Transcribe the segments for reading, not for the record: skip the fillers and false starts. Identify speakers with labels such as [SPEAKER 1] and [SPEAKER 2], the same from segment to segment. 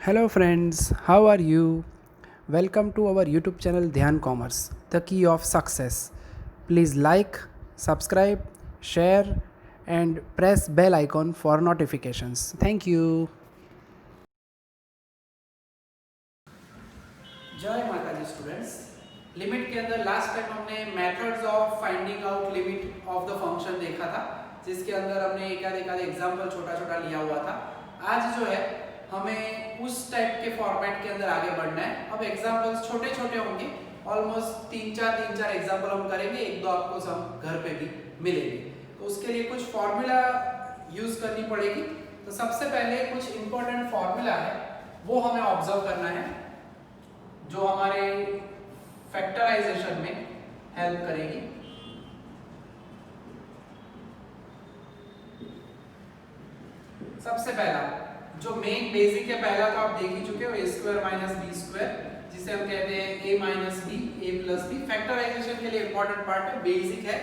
[SPEAKER 1] Hello friends, how are you? Welcome to our YouTube channel Dhyan Commerce, the key of success. Please like, subscribe, share and press bell icon for notifications. Thank you. जय माता the students. Limit के अंदर last time हमने methods of finding out limit of the function देखा था, जिसके अंदर हमने एक आध एग्जांपल छोटा छोटा लिया हुआ था। आज जो है हमें उस टाइप के फॉर्मेट के अंदर आगे बढ़ना है। अब एग्जांपल्स छोटे छोटे होंगे, ऑलमोस्ट तीन चार एग्जांपल हम करेंगे, एक दो आपको सब घर पे भी मिलेंगे। तो उसके लिए कुछ फॉर्मूला यूज करनी पड़ेगी। तो सबसे पहले कुछ इंपॉर्टेंट फॉर्मूला है वो हमें ऑब्जर्व करना है, जो हमारे फैक्टराइजेशन में हेल्प करेगी। सबसे पहला जो मेन बेसिक है, पहला तो आप देख ही चुके हो, a square minus b square, जिसे हम कहते हैं a minus b a plus b. Factorisation के लिए इंपॉर्टेंट पार्ट है, बेसिक है,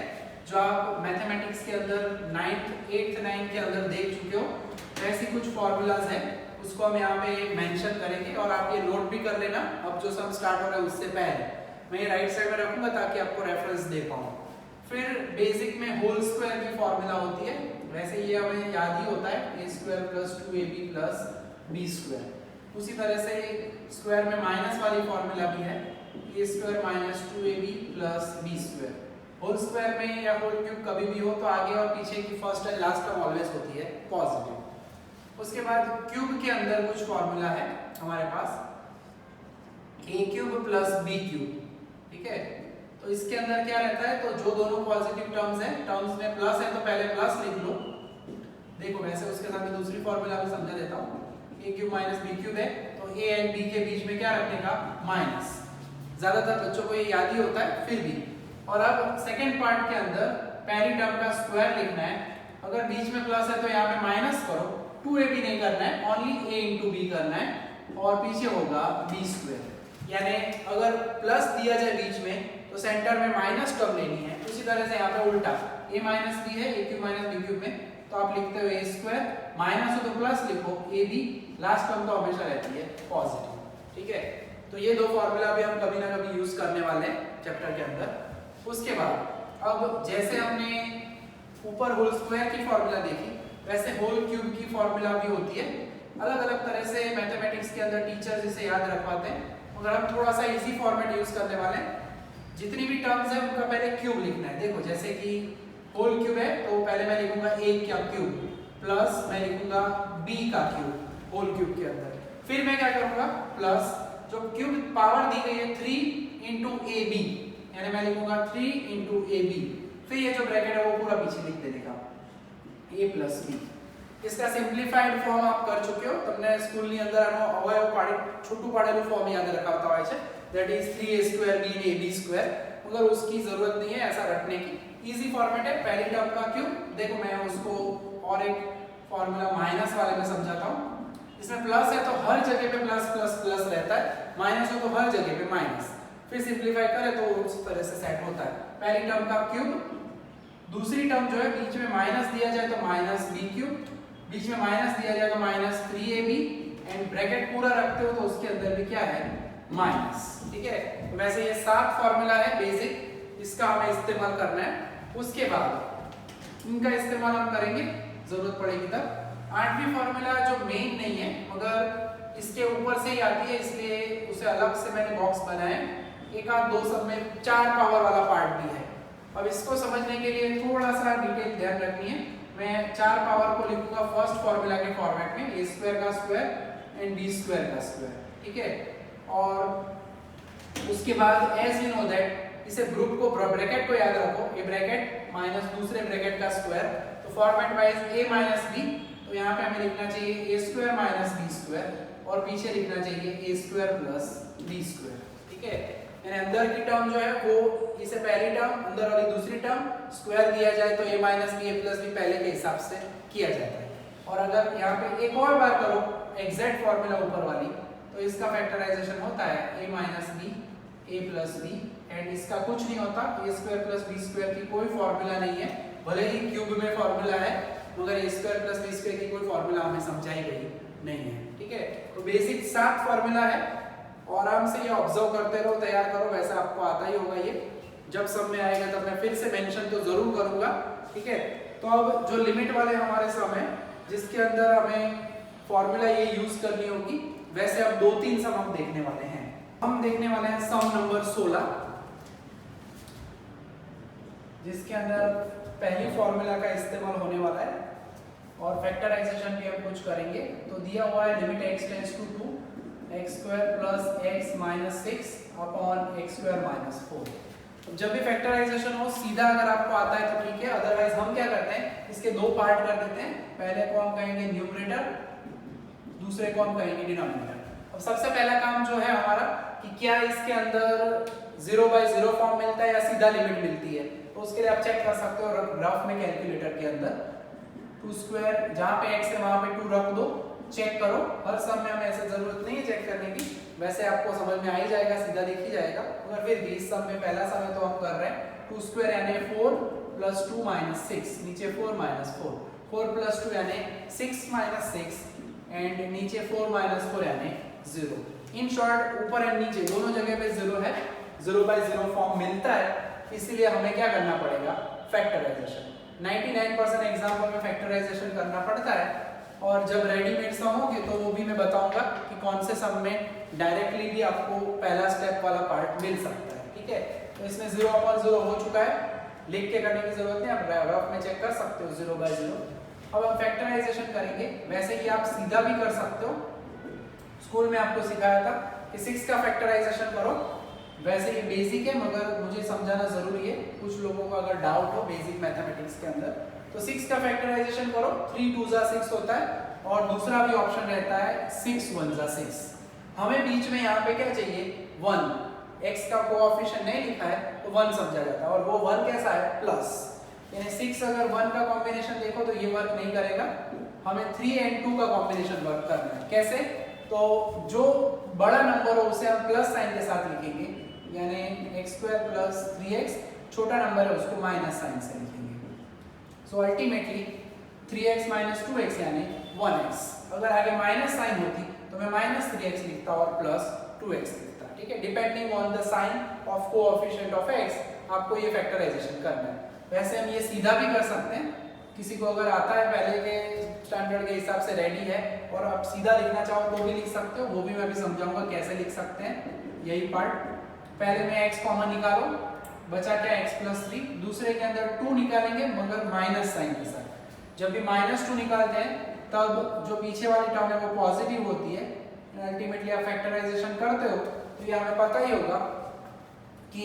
[SPEAKER 1] जो आप मैथमेटिक्स के अंदर 9th 8th 9th के अंदर देख चुके हो। ऐसी कुछ फॉर्मूलाज हैं, उसको हम यहाँ पे मेंशन करेंगे और आप ये नोट भी कर लेना। अब जो सम स्टार्ट हो रहा है उससे पहले मैं ये राइट साइड में रखूंगा ताकि आपको रेफरेंस दे पाऊँ। फिर बेसिक में होल स्क्वायर की फॉर्मूला होती है, वैसे ये हमें याद ही होता है, a square plus 2ab plus b square. उसी तरह से स्क्वायर में माइनस वाली फॉर्मूला भी है, a square minus 2ab plus b square. Whole square में या होल क्यूब कभी भी हो तो आगे और पीछे की first and last term always होती है पॉजिटिव। उसके बाद क्यूब के अंदर कुछ फॉर्मूला है हमारे पास, a cube plus b cube, ठीक है। तो इसके अंदर क्या रहता है, तो जो दोनों पॉजिटिव टर्म्स हैं, टर्म्स में प्लस है तो पहले प्लस लिख लो। देखो वैसे उसके साथ में दूसरी फॉर्मूला भी समझा देता हूँ, a cube minus b cube है तो a एंड b के बीच में क्या रखने का, माइनस। ज्यादातर बच्चों को ये याद ही होता है फिर भी। और अब सेकेंड पार्ट के अंदर पहली टर्म का स्क्वायर लिखना है, अगर बीच में प्लस है तो यहाँ पे माइनस करो, 2ab नहीं करना है, ओनली a इंटू बी करना है, और पीछे होगा b स्क्वायर। यानी अगर प्लस दिया जाए बीच में तो सेंटर में माइनस टर्म लेनी है। उसी तरह से यहाँ पे उल्टा a माइनस बी है, a cube minus b cube में, तो आप लिखते हो a स्क्वायर, माइनस हो तो प्लस लिखो ab, लास्ट टर्म तो हमेशा रहती है पॉजिटिव, ठीक है। तो ये दो फॉर्मूला भी हम कभी ना कभी यूज करने वाले हैं चैप्टर के अंदर। उसके बाद अब जैसे हमने ऊपर होल स्क्वायर की फॉर्मूला देखी, वैसे होल क्यूब की फॉर्मूला भी होती है। अलग अलग तरह से मैथमेटिक्स के अंदर टीचर इसे याद रखवाते हैं, मगर हम थोड़ा सा इजी फॉर्मेट यूज करने वाले हैं। जितनी भी टर्म्स है उनका पहले क्यूब लिखना है। देखो जैसे कि होल क्यूब है तो पहले मैं लिखूंगा a का क्यूब प्लस मैं लिखूंगा b का क्यूब होल क्यूब के अंदर। फिर मैं क्या करूंगा, प्लस जो क्यूब पावर दी गई है 3 इंटू ए बी, यानी मैं लिखूंगा 3 इंटू ए बी। फिर ये जो ब्रैकेट है वो पूरा पीछे लिख देने का, a प्लस b। इसका सिम्प्लिफाइड फॉर्म आप कर चुके हो, तुमने स्कूल ની અંદર આનો અવયવ પાડી છોટું પાડેલું ફોર્મ યાદ રખાવતા હોય છે, that is 3a square b in ab square, मगर उसकी जरूरत नहीं है ऐसा रखने की। इजी फॉर्मेट है, पहली टर्म का क्यूब। देखो मैं उसको और एक फॉर्मूला माइनस वाले में समझाता हूं। इसमें प्लस है तो हर जगह पे प्लस प्लस प्लस रहता है, माइनस हो तो हर जगह पे माइनस। फिर सिंपलीफाई करें तो उस तरह से सेट होता है। पहली टर्म का क्यूब, दूसरी टर्म जो है बीच में माइनस दिया जाए तो माइनस b क्यूब, बीच में माइनस दिया जाए तो माइनस 3ab, एंड ब्रैकेट पूरा रखते हो तो उसके अंदर भी क्या है, माइनस, ठीक है। तो वैसे ये 7 फॉर्मूला है बेसिक, इसका हमें इस्तेमाल करना है। उसके बाद इनका इस्तेमाल हम करेंगे जरूरत पड़ेगी तब। 8वीं फॉर्मूला जो मेन नहीं है मगर इसके ऊपर से ही आती है, इसलिए उसे अलग से मैंने बॉक्स बनाया। एक आध दो सब में 4 पावर वाला पार्ट भी है। अब इसको समझने के लिए थोड़ा सा डिटेल ध्यान रखनी है। मैं 4 पावर को लिखूंगा फर्स्ट फॉर्मूला के फॉर्मेट में, a स्क्वायर का स्क्वायर एंड b स्क्वायर का स्क्वायर, ठीक है। और उसके बाद एज यू नो दैट, इसे ग्रुप को ब्रैकेट को याद रखो, a ब्रैकेट माइनस दूसरे ब्रैकेट का स्क्वायर, तो format wise a minus b, तो यहाँ पे हमें लिखना चाहिए a square minus b square, और पीछे लिखना चाहिए a square plus b square, ठीक है। यानी अंदर की टर्म जो है वो इसे पहली टर्म, अंदर वाली दूसरी टर्म, स्क्वायर दिया जाए तो a minus b a plus b पहले के हिसाब से किया जाता है। और अगर यहाँ पे एक और बार करो एग्जैक्ट फॉर्मूला ऊपर वाली, तो इसका फैक्टराइजेशन होता है a minus b a plus b, and इसका कुछ नहीं होता, a square plus b square की कोई फॉर्मूला नहीं है। भले ही क्यूब में फॉर्मूला है मगर a square plus b square की कोई फॉर्मूला हमें समझाई गई नहीं है, ठीक है। तो बेसिक 7 फॉर्मूला है, और आराम से ये ऑब्जर्व करते रहो, तैयार करो, वैसे आपको आता ही होगा ये। जब सब में आएगा तब मैं फिर से मेंशन तो जरूर करूंगा, ठीक है। तो अब जो लिमिट वाले हमारे सम है जिसके अंदर हमें फॉर्मूला ये यूज करनी होगी, वैसे अब 2-3 सम हम देखने वाले हैं। हम देखने वाले हैं सम नंबर 16, जिसके अंदर पहली फॉर्मूला का इस्तेमाल होने वाला है और फैक्टराइजेशन भी हम कुछ करेंगे। तो दिया हुआ है limit x tends to 2 x square plus x minus 6 upon x square minus 4। जब भी फैक्टराइजेशन हो सीधा अगर आपको आता है तो ठीक है, अदरवाइज हम क्या करते हैं इसके दो पार्ट कर देते हैं। पहले को हम कहेंगे न्यूमरेटर, दूसरे को हम कहेंगे डिनोमिनेटर। अब सबसे पहला काम जो है हमारा कि क्या इसके अंदर 0/0 फॉर्म मिलता है या सीधा लिमिट मिलती है। तो उसके लिए आप चेक कर सकते हो रफ में कैलकुलेटर के अंदर 2 स्क्वायर, जहां पे x है वहां पे 2 रख दो, चेक करो। हर सम में हमें ऐसे जरूरत नहीं है चेक करने की, वैसे आपको समझ में आ ही जाएगा, सीधा दिख ही जाएगा। अगर फिर भी इस सम में पहला सम है तो हम कर रहे हैं 2 स्क्वायर यानी 4 प्लस 2 माइनस 6, नीचे 4 माइनस 4, 4 प्लस 2 यानी 6 माइनस 6 एंड नीचे 4 माइनस 4 यानी 0। इन शॉर्ट ऊपर एंड नीचे दोनों जगह पे 0 है, 0/0 फॉर्म मिलता है, इसीलिए हमें क्या करना पड़ेगा फैक्टराइजेशन। 99% एग्जाम्पल में फैक्टराइजेशन करना पड़ता है, और जब रेडीमेड सम होंगे तो वो भी मैं बताऊंगा कि कौन से सम में डायरेक्टली भी आपको पहला स्टेप वाला पार्ट मिल सकता है, ठीक है। तो इसमें 0/0 हो चुका है, लिख के करने की जरूरत नहीं, आप रफ में चेक कर सकते हो 0/0। अब हम फैक्टराइजेशन करेंगे, वैसे ही आप सीधा भी कर सकते हो। स्कूल में आपको सिखाया था कि 6 का फैक्टराइजेशन करो, वैसे ये बेसिक है मगर मुझे समझाना जरूरी है, कुछ लोगों को अगर डाउट हो बेसिक मैथमेटिक्स के अंदर। तो 6 का फैक्टराइजेशन करो, 3 2 6 होता है, और दूसरा भी ऑप्शन रहता है 6 1 6। हमें बीच में यहाँ पे क्या चाहिए 1, x का कोएफिशिएंट नहीं लिखा है तो 1 समझा जाता है, और वो 1 कैसा है प्लस, यानी 6 अगर 1 का कॉम्बिनेशन देखो तो ये वर्क नहीं करेगा, हमें 3 और 2 का कॉम्बिनेशन वर्क करना है। कैसे? तो जो बड़ा नंबर हो उसे हम प्लस साइन के साथ लिखेंगे, यानी x² प्लस 3x, छोटा नंबर है उसको माइनस साइन से लिखेंगे। So ultimately 3x minus 2x यानी 1x। अगर आगे माइनस साइन होती तो मैं माइनस 3x लिखता और प्लस 2x लिखता, ठीक है। Depending on the sign of coefficient of x आपको ये फैक्टराइजेशन करना है। वैसे हम ये सीधा भी कर सकते हैं, किसी को अगर आता है पहले के स्टैंडर्ड के हिसाब से रेडी है और आप सीधा लिखना चाहो तो भी लिख सकते हो, वो भी मैं अभी समझाऊंगा कैसे लिख सकते हैं यही पार्ट। पहले में x कॉमन निकालो, बचा क्या x प्लस 3, दूसरे के अंदर 2 निकालेंगे मगर माइनस साइन के साथ। जब भी -2 निकालते हैं तब जो पीछे वाली टर्म है वो पॉजिटिव होती है। अल्टीमेटली आप फैक्टराइजेशन करते हो तो ये हमें पता ही होगा कि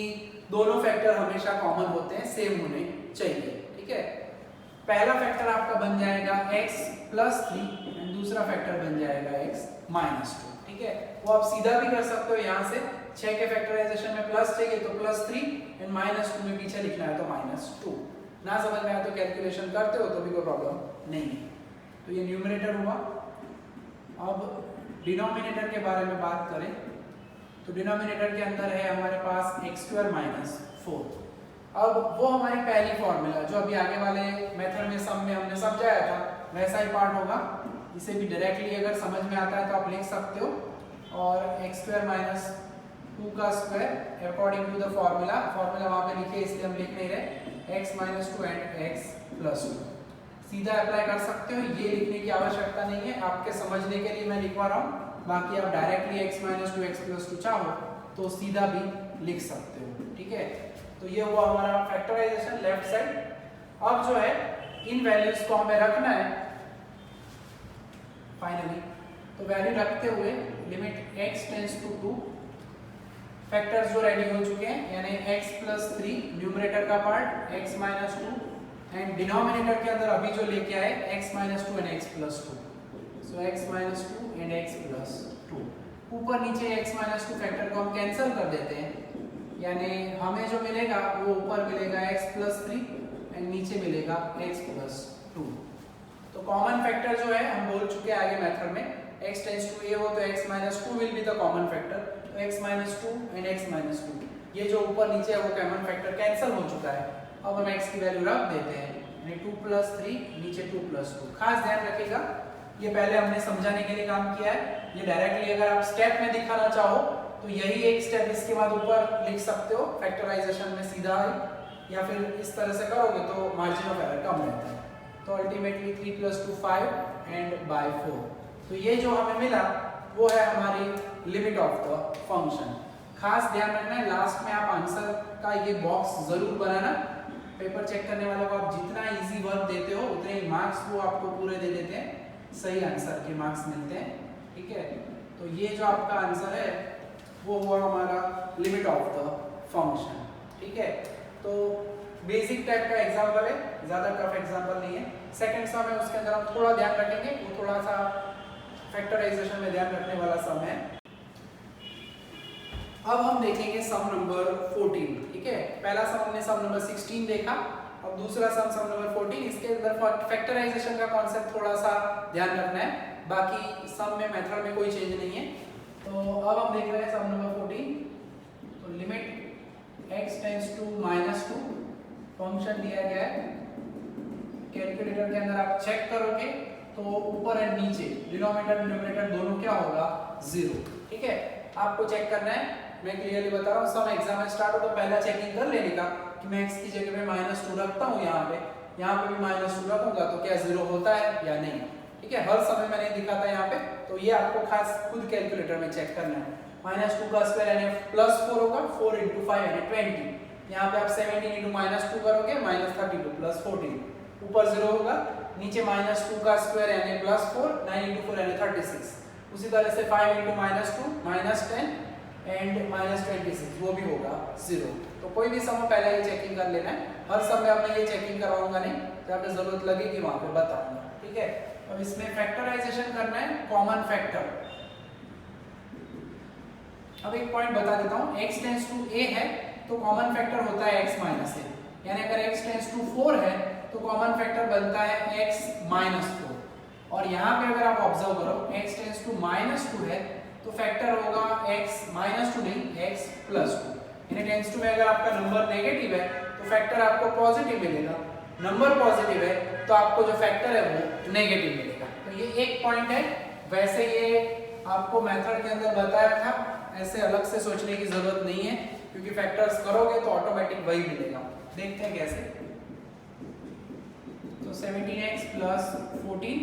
[SPEAKER 1] दोनों फैक्टर हमेशा कॉमन होते हैं, सेम होने चाहिए, ठीक है। पहला फैक्टर आपका बन जाएगा x प्लस 3 एंड दूसरा फैक्टर बन जाएगा x माइनस 2, ठीक है। वो आप सीधा भी कर सकते हो, यहाँ से 6 के फैक्टराइजेशन में प्लस चाहिए तो प्लस 3 एंड माइनस 2 में पीछे लिखना है तो माइनस 2। ना समझ में आए तो कैलकुलेशन करते हो तो भी कोई प्रॉब्लम नहीं है। तो ये न्यूमरेटर हुआ। अब डिनोमिनेटर के बारे में बात करें तो डिनोमिनेटर के अंदर है हमारे पास x² माइनस 4। अब वो हमारी पहली फॉर्मूला जो अभी आगे वाले मेथड में सम में हमने समझाया था वैसा ही पार्ट होगा। इसे भी डायरेक्टली अगर समझ में आता है तो आप लिख सकते हो, और x² माइनस 2 का square according to the formula वहां पे लिखे इसलिए हम लिख नहीं रहे, x minus 2 and x plus 2 सीधा अप्लाई कर सकते हो, ये लिखने की आवश्यकता नहीं है, आपके समझने के लिए मैं लिखवा रहा हूँ। बाकी आप directly x minus 2 x plus 2 चाहो तो सीधा भी लिख सकते हो, ठीक है। तो ये हुआ हमारा फैक्टराइजेशन लेफ्ट साइड। अब जो है इन वैल्यूज को हमें रखना है फाइनली, तो वैल्यू रखते हुए limit x tends to 2, factors जो रेडी हो चुके हैं यानी x प्लस 3 न्यूमरेटर का part, x minus 2 and denominator के अंदर अभी जो लेके आए x minus 2 and x plus 2, so x minus 2 and x plus 2। ऊपर नीचे x माइनस 2 फैक्टर को हम कैंसिल कर देते हैं, यानी हमें जो मिलेगा वो ऊपर मिलेगा x प्लस 3 एंड नीचे मिलेगा x प्लस 2। तो कॉमन फैक्टर जो है हम बोल चुके हैं आगे मेथड में, x टेंड्स टू a हो तो x minus 2 will be the common factor, तो x minus 2 and x minus 2, ये जो ऊपर नीचे है वो कॉमन फैक्टर कैंसिल हो चुका है। अब हम x की वैल्यू रख देते हैं, यानी 2 प्लस 3 नीचे 2 प्लस 2। खास ध्यान रखिएगा ये पहले हमने समझाने के लिए काम किया है। ये डायरेक्टली अगर आप स्टेप में दिखाना चाहो तो यही एक स्टेप इसके बाद ऊपर लिख सकते हो फैक्टराइजेशन में सीधा ही, या फिर इस तरह से करोगे तो मार्जिन ऑफ एरर कम रहता है। तो अल्टीमेटली 3 + 2 5 एंड बाय 4। तो ये जो हमें मिला वो है हमारी लिमिट ऑफ द फंक्शन। खास ध्यान रखना है लास्ट में आप आंसर का ये बॉक्स जरूर बनाना। पेपर चेक करने वालों को आप जितना इजी वर्क देते हो उतने ही मार्क्स वो आपको पूरे दे देते हैं, सही आंसर के मार्क्स मिलते हैं। ठीक है, तो ये जो आपका आंसर है वो हुआ हमारा लिमिट ऑफ द फंक्शन। ठीक है, तो बेसिक टाइप का एग्जांपल है, ज्यादा टफ एग्जांपल नहीं है। सेकंड सम है उसके अंदर हम थोड़ा ध्यान रखेंगे, वो थोड़ा सा फैक्टराइजेशन में ध्यान रखने वाला सम है। अब हम देखेंगे सम नंबर 14। ठीक है, पहला सम हमने सम नंबर 16 देखा, अब दूसरा सम सम नंबर 14। इसके अंदर फैक्टराइजेशन का कॉन्सेप्ट थोड़ा सा ध्यान रखना है, बाकी सम में मेथड में कोई चेंज नहीं है। तो अब हम देख रहे हैं सम नंबर 14। तो limit x tends to -2 function दिया गया है। कैलकुलेटर के अंदर आप चेक करोगे तो ऊपर एंड नीचे डिनोमिनेटर न्यूमरेटर दोनों क्या होगा 0। ठीक है, आपको चेक करना है, मैं क्लियरली बता रहा हूँ। सम एग्जाम में स्टार्ट हो तो पहला चेकिंग कर लेने का कि मैं x की जगह पे -2 रखता हूँ, यहाँ पे भी -2 रखूंगा तो क्या 0 होता है या नहीं। ठीक है, हर समय मैंने दिखा था यहाँ पे, तो ये आपको खास खुद कैलकुलेटर में चेक करना है। -2 का स्क्वायर यानी +4 होगा, 4 × 5 यानी 20। यहाँ पे आप 17 × -2 करोगे -32 + 14, ऊपर 0 होगा, नीचे -2 का स्क्वायर यानी +4, 9 × 4 यानी 36। उसी तरह से 5 × -2 -10 एंड -26 वो भी होगा 0। तो कोई भी समय पहले ही चेकिंग कर लेना है, हर समय अब मैं ये चेकिंग करवाऊंगा नहीं, जहाँ पे जरूरत लगेगी वहां पे बताऊंगा। ठीक है, अब इसमें फैक्टराइजेशन करना है कॉमन फैक्टर। अब एक पॉइंट बता देता हूँ, x टेंड्स टू a है तो कॉमन फैक्टर होता है x - a, यानी अगर x टेंड्स टू 4 है तो कॉमन फैक्टर बनता है x - 4। और यहाँ पे अगर आप ऑब्जर्व करो x टेंड्स टू -2 है तो फैक्टर होगा x - 2 नहीं, x + 2। यानी टेंड्स टू में अगर आपका नंबर नेगेटिव है तो फैक्टर आपको पॉजिटिव मिलेगा, नंबर पॉजिटिव है तो आपको जो फैक्टर है वो नेगेटिव मिलेगा। तो ये एक पॉइंट है। वैसे ये आपको मेथड के अंदर बताया था, ऐसे अलग से सोचने की जरूरत नहीं है, क्योंकि फैक्टर्स करोगे तो ऑटोमेटिक वही मिलेगा। देखते हैं कैसे। तो 17x + 14,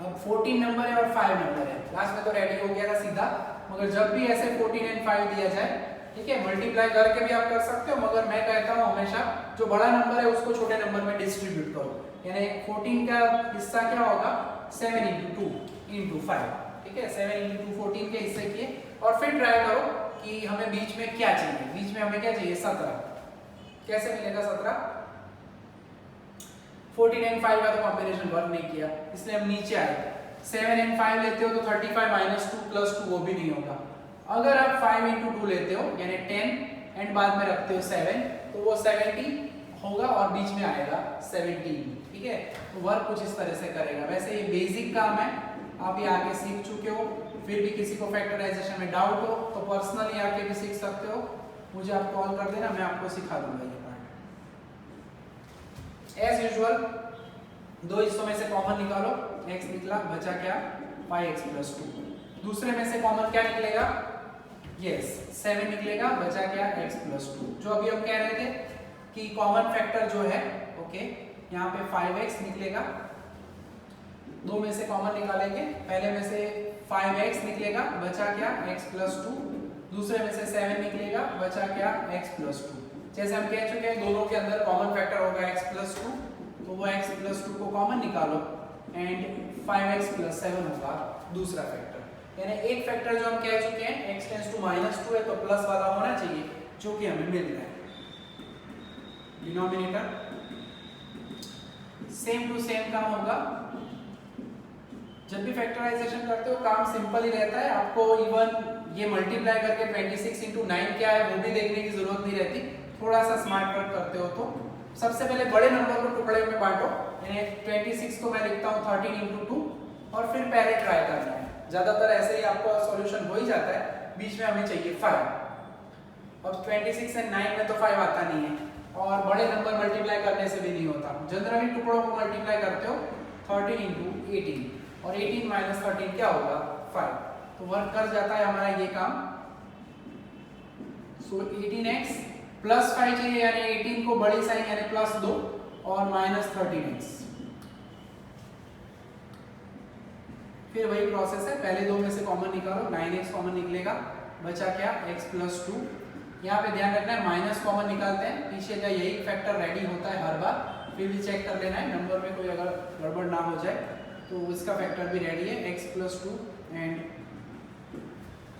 [SPEAKER 1] अब 14 नंबर है और 5 नंबर है, लास्ट में तो रेडी हो गया था सीधा। मगर जब भी ऐसे 14 एंड 5 दिया जाए, ठीक है, मल्टीप्लाई करके भी आप कर सकते हो, मगर मैं कहता हूँ हमेशा जो बड़ा नंबर है उसको छोटे नंबर में डिस्ट्रीब्यूट करो। यानी 14 का हिस्सा क्या होगा 7 × 2 × 5। ठीक है, 7 × 2 14 के हिस्से किए, और फिर ट्राई करो कि हमें बीच में क्या चाहिए। बीच में हमें क्या चाहिए 17। कैसे मिलेगा 17? 14 एंड 5 का तो कॉम्बिनेशन वर्क नहीं किया, इसलिए हम नीचे आए। 7 एंड 5 लेते हो तो 35 - 2 + 2 वो भी नहीं होगा। अगर आप 5 × 2 लेते हो यानी 10 एंड बाद में रखते हो 7 तो वो 70 होगा और बीच में आएगा 17। ठीक है, तो वर्क कुछ इस तरह से करेगा। वैसे ये बेसिक काम है, आप ये आगे सीख चुके हो। फिर भी किसी को फैक्टराइजेशन में डाउट हो तो पर्सनली आके भी सीख सकते हो, मुझे आप कॉल कर देना, मैं आपको सिखा दूंगा ये पार्ट। एज यूजुअल दो हिस्सों में से कॉमन निकालो, x निकला, बचा क्या 5x + 2। दूसरे में से कॉमन क्या निकलेगा, यस 7 निकलेगा, बचा क्या x + 2। जो अभी हम कह रहे थे कि कॉमन फैक्टर जो है, ओके, यहाँ पे 5x निकलेगा, दो में से कॉमन निकालेंगे, पहले में से 5x निकलेगा, बचा क्या x + 2। दूसरे में से 7 निकलेगा, बचा क्या x + 2। जैसे हम कह चुके हैं दोनों के अंदर कॉमन फैक्टर होगा x + 2, तो वो x + 2 को कॉमन निकालो एंड 5x + 7 होगा दूसरा फैक्टर। यानी एक फैक्टर जो हम कह चुके हैं x टेंड्स टू -2 है तो प्लस वाला होना चाहिए, जो कि हमें मिल रहा है। डिनोमिनेटर सेम टू सेम काम होगा। जब भी फैक्टराइजेशन करते हो काम सिंपल ही रहता है, आपको इवन ये मल्टीप्लाई करके 26 × 9 क्या है वो भी देखने की जरूरत नहीं रहती। थोड़ा सा स्मार्ट वर्क करते हो तो सबसे पहले बड़े नंबर को टुकड़े में बांटो, यानी 26 को मैं लिखता हूँ 13 × 2 और फिर पहले ट्राई करना है। ज्यादातर ऐसे ही आपका सॉल्यूशन हो ही जाता है। बीच में हमें चाहिए 5। अब 26 एंड 9 में तो 5 आता नहीं है, और बड़े नंबर मल्टीप्लाई करने से भी नहीं होता। जनरली टुकड़ों को मल्टीप्लाई करते हो 13 × 18, और 18 माइनस 13 क्या होगा 5। तो वर्क कर जाता है हमारा ये काम। सो 18x प्लस 5 चाहिए, यानी 18 को बड़ी साइन यानी प्लस 2 और माइनस 13x। फिर वही प्रोसेस है, पहले दो में से कॉमन निकालो, 9x कॉमन निकलेगा, बचा क्या x प्लस 2। यहाँ पे ध्यान रखना है माइनस कॉमन निकालते हैं, पीछे का यही फैक्टर रेडी होता है हर बार, फिर भी चेक कर लेना है नंबर में कोई अगर गड़बड़ ना हो जाए तो इसका फैक्टर भी रेडी है, x plus 2 and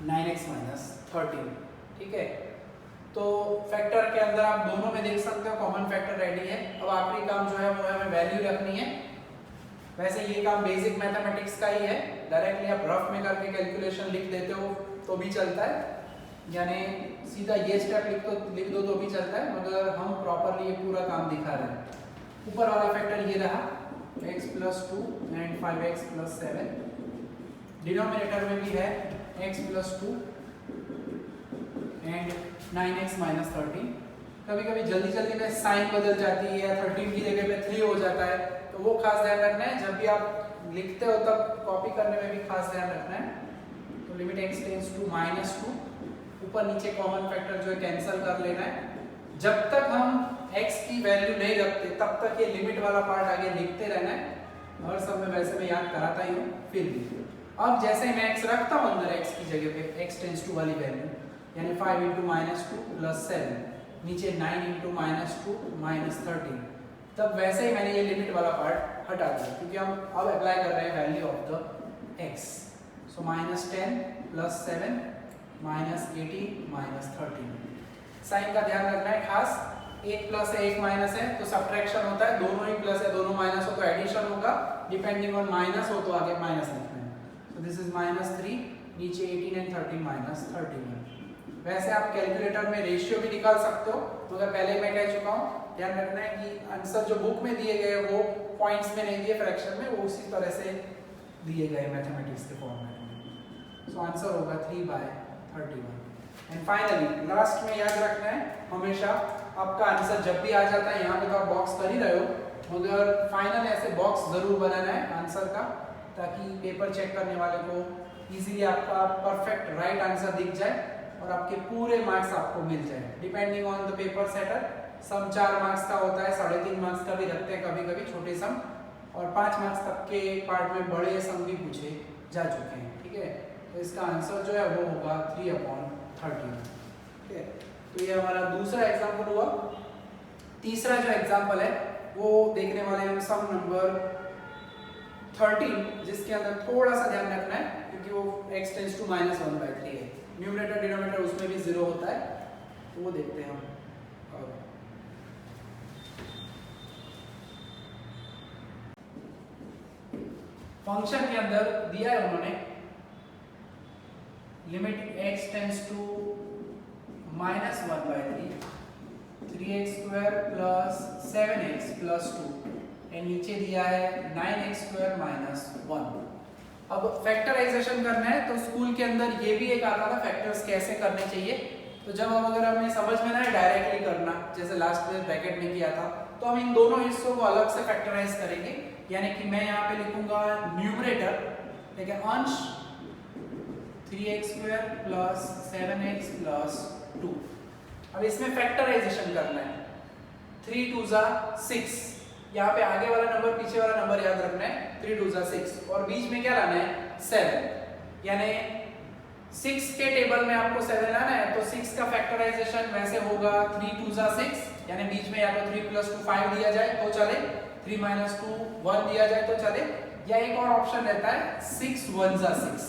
[SPEAKER 1] 9x minus 13। ठीक है, तो फैक्टर के अंदर आप दोनों में देख सकते हो कॉमन फैक्टर रेडी है। अब आखिरी काम जो है वो हमें वैल्यू रखनी है। वैसे ये काम बेसिक मैथमेटिक्स का ही है, डायरेक्टली आप रफ में करके कैलकुलेशन लिख देते हो तो भी चलता है, यानी सीधा ये स्टेप लिख दो तो भी चलता है, मगर हम प्रॉपरली ये पूरा काम दिखा रहे हैं। ऊपर वाला फैक्टर ये रहा x plus 2 and 5x plus 7, denominator में भी है x plus 2 and 9x minus 13। कभी कभी जल्दी जल्दी में साइन बदल जाती है या 13 की जगह पे 3 हो जाता है, तो वो खास ध्यान रखना है, जब भी आप लिखते हो तब कॉपी करने में भी खास ध्यान रखना है। तो limit x tends to minus 2, ऊपर नीचे कॉमन फैक्टर जो है कैंसिल कर लेना है। जब तक हम x की वैल्यू नहीं रखते तब तक ये लिमिट वाला पार्ट आगे लिखते रहना है, और सब में वैसे मैं याद कराता ही हूँ फिर भी। अब जैसे मैं x रखता हूँ अंदर x की जगह पे x टेंड्स टू वाली वैल्यू, यानी 5 इंटू माइनस 2 प्लस 7, नीचे 9 इंटू माइनस 2 माइनस 13, तब वैसे ही मैंने ये लिमिट वाला पार्ट हटा दिया, क्योंकि हम अब अप्लाई कर रहे हैं value of the x। So minus 10 plus 7 minus 18 minus 13। Sign का ध्यान रखना है खास, एक प्लस है एक माइनस है तो सब्ट्रैक्शन होता है, दोनों ही प्लस है दोनों माइनस हो तो एडिशन होगा, डिपेंडिंग ऑन माइनस हो तो आगे माइनस लिखना है। सो दिस इज माइनस 3, नीचे 18 एंड 13 माइनस 31। वैसे आप कैलकुलेटर में रेशियो भी निकाल सकते हो, मगर पहले मैं कह चुका हूँ, ध्यान रखना है कि आंसर जो बुक में दिए गए वो पॉइंट्स में नहीं दिए फ्रैक्शन में, वो उसी तरह से दिए गए मैथमेटिक्स के फॉर्मेट में। सो आंसर होगा 3/31। एंड फाइनली लास्ट में याद रखना है हमेशा, आपका आंसर जब भी आ जाता है यहाँ पे तो आप बॉक्स कर ही रहे हो, मगर फाइनल ऐसे बॉक्स जरूर बनाना है आंसर का, ताकि पेपर चेक करने वाले को इजीली आपका परफेक्ट राइट आंसर दिख जाए और आपके पूरे मार्क्स आपको मिल जाए, depending on the paper setter. Some 4 marks का होता है, 3.5 मार्क्स का भी रखते हैं कभी कभी छोटे सम, और 5 मार्क्स तक के पार्ट में बड़े सम भी पूछे जा चुके हैं। ठीक है, तो इसका आंसर जो है वो होगा 3/13। ठीक है, तो ये हमारा दूसरा एग्जाम्पल हुआ। तीसरा जो एग्जाम्पल है वो देखने वाले हम सम नंबर 13, जिसके अंदर थोड़ा सा ध्यान रखना है क्योंकि वो x टेंड्स टू -1/3 है, न्यूमरेटर डिनोमिनेटर उसमें भी 0 होता है, तो वो देखते हैं हम। फंक्शन के अंदर दिया है उन्होंने limit x tends to -1/3, 3x square plus 7x plus 2, and नीचे दिया है 9x स्क्वायर माइनस 1। अब फैक्टराइजेशन करना है तो स्कूल के अंदर ये भी एक आता था फैक्टर्स कैसे करने चाहिए, तो जब हम अगर हमें समझ में ना डायरेक्टली करना, जैसे लास्ट में ब्रैकेट में किया था, तो हम इन दोनों हिस्सों को अलग से फैक्टराइज करेंगे। यानी कि मैं यहाँ पे लिखूंगा न्यूमरेटर, ठीक है, अंश 3x square plus 7x plus 2। अब इसमें फैक्टराइजेशन करना है, 3 2 जा 6, यहाँ पे आगे वाला नंबर पीछे वाला नंबर याद रखना है, 3 2 जा 6, और बीच में क्या लाना है 7, यानी 6 के टेबल में आपको 7 लाना है, तो 6 का फैक्टराइजेशन वैसे होगा 3 2 जा 6, यानी बीच में या तो 3 + 2 5 दिया जाए तो चले, 3 - 2 1 दिया जाए तो चले, या एक और ऑप्शन रहता है 6 1 जा 6,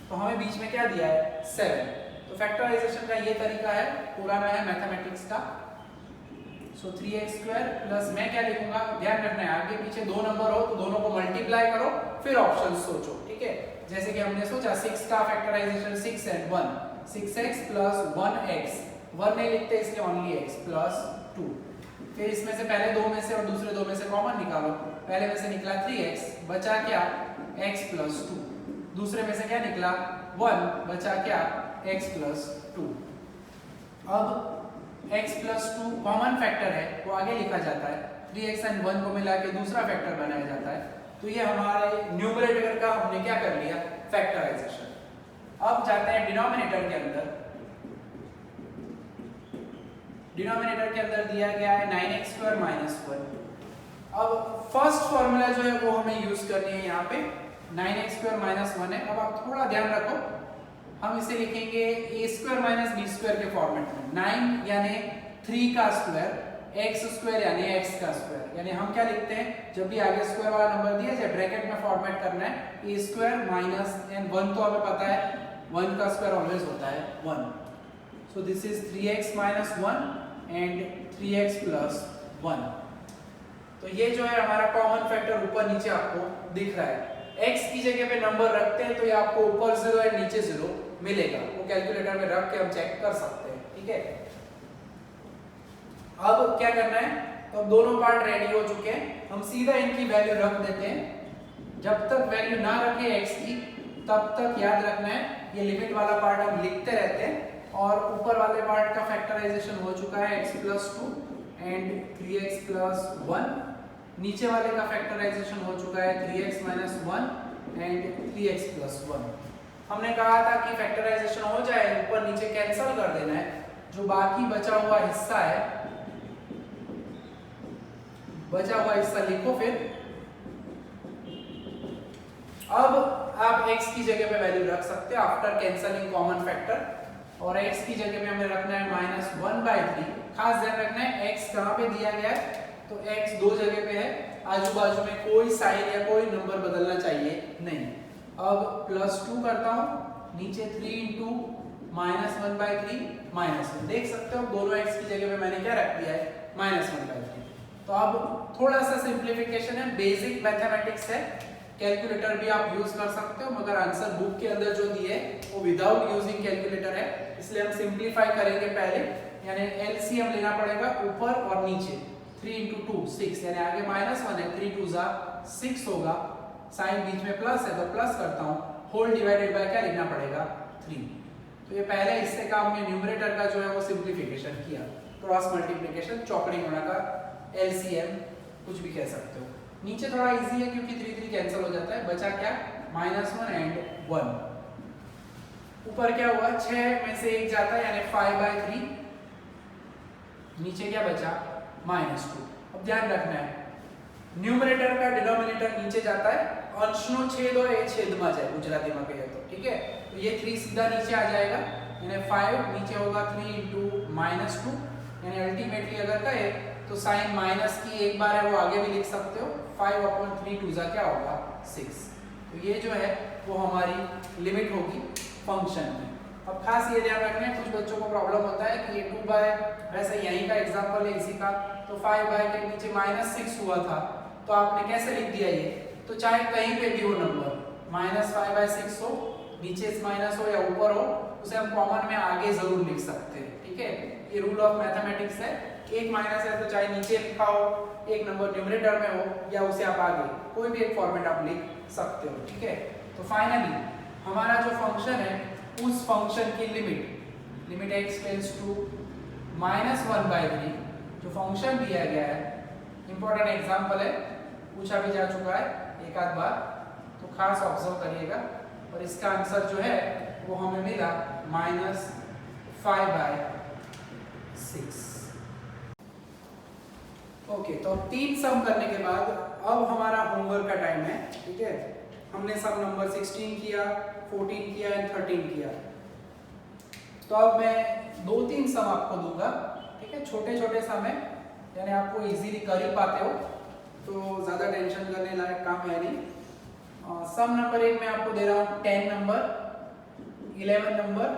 [SPEAKER 1] तो हमें बीच में क्या दिया है 7। तो फैक्टराइजेशन का ये तरीका है, पुराना है मैथमेटिक्स का। सो 3x स्क्वायर प्लस मैं क्या लिखूंगा, ध्यान रखना है आगे पीछे दो नंबर हो तो दोनों को मल्टीप्लाई करो फिर ऑप्शन सोचो। ठीक है, जैसे कि हमने सोचा 6 का factorisation 6 and 1, 6x plus 1x, 1 नहीं लिखते इसलिए ओनली x प्लस 2। फिर इसमें से पहले दो में से और दूसरे दो में से कॉमन निकालो, पहले में से निकला 3x, बचा क्या x प्लस 2, दूसरे में से क्या निकला 1, बचा क्या x प्लस 2। अब x प्लस 2 कॉमन फैक्टर है वो आगे लिखा जाता है, 3x and 1 को मिला के दूसरा फैक्टर बनाया जाता है, तो ये हमारे न्यूमरेटर का हमने क्या कर लिया, फैक्टराइजेशन। अब जाते हैं डिनोमिनेटर के अंदर। डिनोमिनेटर के अंदर दिया गया है 9x² - 1। अब फर्स्ट फॉर्मूला जो है वो हमें यूज करनी है यहाँ पे, 9x² - 1 है। अब आप थोड़ा ध्यान रखो, हम इसे लिखेंगे a² - b² के फॉर्मेट में। 9 यानी 3 का स्क्वायर, x² यानी x का स्क्वायर। यानी हम क्या लिखते हैं, जब भी आगे स्क्वायर वाला नंबर दिया जाए ब्रैकेट में फॉर्मेट करना है, a² - 1 तो हमें पता है 1 का स्क्वायर ऑलवेज होता है 1। So this is 3x - 1 and 3x + 1। तो ये जो है हमारा कॉमन फैक्टर ऊपर नीचे आपको दिख रहा है। x की जगह पे नंबर रखते हैं तो ये आपको ऊपर 0 और नीचे 0 मिलेगा, वो कैलकुलेटर में रख के हम चेक कर सकते हैं, ठीक है। अब क्या करना है, तो अब दोनों पार्ट रेडी हो चुके हैं, हम सीधा इनकी वैल्यू रख देते हैं। जब तक वैल्यू ना रखे x की तब तक याद रखना है ये लिमिट वाला पार्ट हम लिखते रहते हैं। और ऊपर वाले पार्ट का फैक्टराइजेशन हो चुका है x + 2 एंड 3x + 1। नीचे वाले का फैक्टराइजेशन हो चुका है 3x - 1 एंड 3x + 1। हमने कहा था कि फैक्टराइजेशन हो जाए ऊपर नीचे कैंसिल कर देना है, जो बाकी बचा हुआ हिस्सा है, बचा हुआ हिस्सा लिखो फिर। अब आप x की जगह पे वैल्यू रख सकते हो आफ्टर कैंसलिंग कॉमन फैक्टर, और x की जगह पे हमें रखना है -1/3। खास ध्यान रखना है x कहाँ पे दिया गया है, तो x दो जगह पे है, आजू बाजू में कोई साइन या कोई नंबर बदलना चाहिए नहीं। अब +2 करता हूँ, नीचे 3 × -1/3 -1। देख सकते हो दोनों x की जगह पे मैंने क्या रख दिया है, -1/3। तो अब थोड़ा सा सिंप्लीफिकेशन है, बेसिक मैथमेटिक्स है, कैलकुलेटर भी आप यूज कर सकते हो, मगर आंसर बुक के अंदर जो दिए वो विदाउट यूजिंग कैलकुलेटर है, इसलिए हम सिंप्लीफाई करेंगे पहले। यानी एलसीएम लेना पड़ेगा ऊपर और नीचे, 3 × 2 6, यानी आगे -1 है, 3 × 2 = 6 होगा, साइन बीच में प्लस है तो प्लस करता हूँ, होल डिवाइडेड बाय क्या लिखना पड़ेगा, 3। तो ये पहले हिस्से का हमने न्यूमरेटर का जो है वो सिंप्लीफिकेशन किया, क्रॉस मल्टीप्लिकेशन, चौकड़ी गुणा का एलसीएम कुछ भी कह सकते हो। नीचे थोड़ा इजी है क्योंकि 3 3 कैंसिल हो जाता है, बचा क्या, -1 एंड 1। ऊपर क्या हुआ, 6 में से 1 जाता है यानी 5/3, नीचे क्या बचा, -2। अब ध्यान रखना है न्यूमरेटर का डिनोमिनेटर नीचे जाता है, अंशनो छेद हो ये छेद में जाए गुजराती में कहे तो, ठीक है। तो ये 3 सीधा नीचे आ जाएगा, यानी 5 नीचे होगा 3 × -2, यानी अल्टीमेटली अगर कहे तो साइन माइनस की एक बार है वो आगे भी लिख सकते हो, 5/3 2 क्या होगा, 6। तो ये जो है वो हमारी लिमिट होगी फंक्शन की। अब खास ये ध्यान रखना है, कुछ बच्चों को प्रॉब्लम होता है कि ये 2 वैसे यहीं का एग्जांपल है इसी का, तो 5 के नीचे -6 हुआ था, तो आपने कैसे लिख दिया ये, तो चाहे कहीं पे भी हो नंबर, -5/6 हो, नीचे माइनस हो या ऊपर हो, उसे हम कॉमन में आगे जरूर लिख सकते हैं, ठीक है। ये रूल ऑफ मैथमेटिक्स है, एक माइनस है तो चाहे नीचे लिखा हो, एक नंबर न्यूमरेटर में हो, या उसे आप आगे कोई भी एक फॉर्मेट आप लिख सकते हो, ठीक है। तो फाइनली हमारा जो फंक्शन है उस फंक्शन की लिमिट x टेंड्स टू -1/3 जो फंक्शन दिया गया है, इंपॉर्टेंट एग्जांपल है, पूछा भी जा चुका है एक आध बार, तो खास ऑब्जर्व करिएगा। और इसका आंसर जो है वो हमें मिला -5/6। ओके, तो अब 3 सम करने के बाद अब हमारा होमवर्क का टाइम है, ठीक है। हमने सम नंबर 16 किया, 14 किया एंड 13 किया। तो अब मैं 2-3 सम आपको दूंगा, ठीक है, छोटे छोटे सम है, यानी आपको इजीली कर ही पाते हो, तो ज़्यादा टेंशन करने लायक काम है नहीं। सम नंबर 1 मैं आपको दे रहा हूँ 10 number, 11 number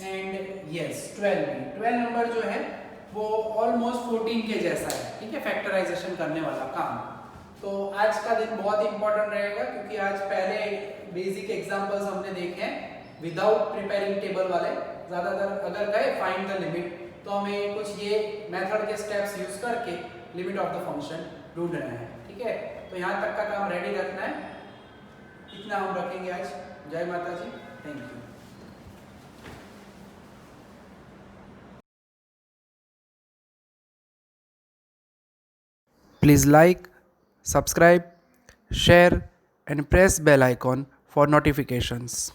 [SPEAKER 1] and yes 12 number जो है वो ऑलमोस्ट 14 के जैसा है, ठीक है, फैक्टराइजेशन करने वाला काम। तो आज का दिन बहुत इंपॉर्टेंट रहेगा क्योंकि आज पहले बेसिक एग्जांपल्स हमने देखे हैं विदाउट प्रिपेयरिंग टेबल वाले। ज़्यादातर अगर गए फाइंड द लिमिट, तो हमें कुछ ये मेथड के स्टेप्स यूज करके लिमिट ऑफ द फंक्शन ढूंढना है, ठीक है। तो यहाँ तक का काम रेडी रखना है, इतना हम रखेंगे आज। जय Mata ji, thank you.
[SPEAKER 2] Please like, subscribe share and press bell icon for notifications.